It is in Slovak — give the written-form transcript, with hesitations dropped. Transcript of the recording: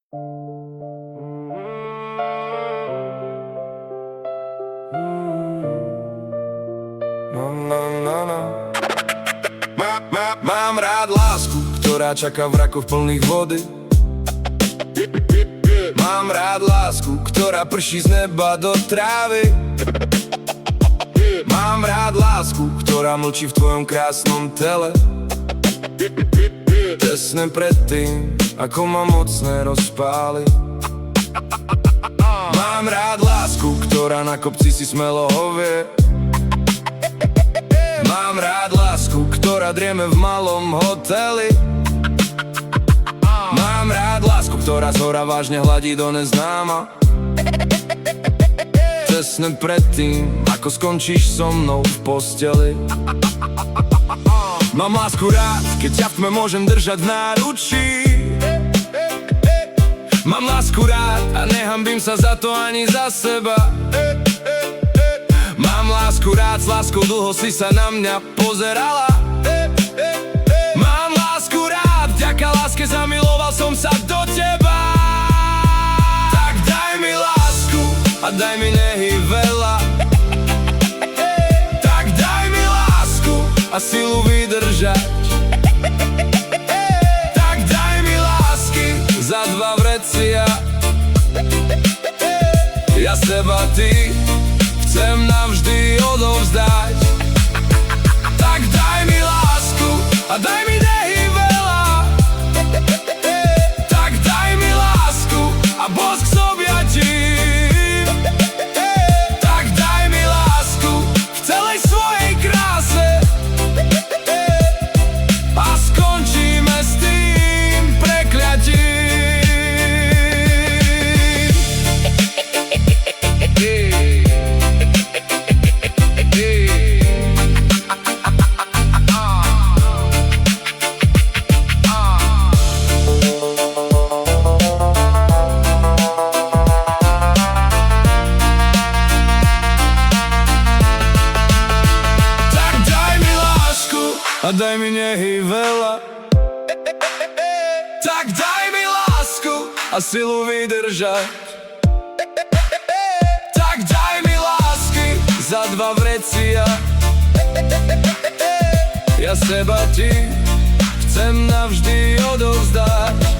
Mám rád lásku, ktorá čaká v rakoch plných vody. Mám rád lásku, ktorá prší z neba do trávy. Mám rád lásku, ktorá mlčí v tvojom krásnom tele, tesne pred tým, ako ma mocné rozpáli. Mám rád lásku, ktorá na kopci si smelo hovie. Mám rád lásku, ktorá drieme v malom hoteli. Mám rád lásku, ktorá zhora vážne hladí do neznáma, tesne pred tým, ako skončíš so mnou v posteli. Mám lásku rád, keď ťa v tme môžem držať v náručí. Mám lásku rád a nehanbím sa za to ani za seba. Mám lásku rád, s láskou dlho si sa na mňa pozerala. Mám lásku rád, vďaka láske zamiloval som sa do teba. Tak daj mi lásku a daj mi nehy veľa. Tak daj mi lásku a silu vydržať. Tak daj mi lásky za 2 vrecia. Ja seba, ty chcem navždy odovzdať. Tak daj mi lásku a daj mi nehy veľa. Tak daj mi lásku a bosk z objatí. Tak daj mi lásku v celej svojej kráse. A skončíme s tým prekliatím. A daj mi nehy veľa. Tak daj mi lásku a silu vydržať. Tak daj mi lásky za 2 vrecia. Ja seba, ti chcem navždy odovzdať.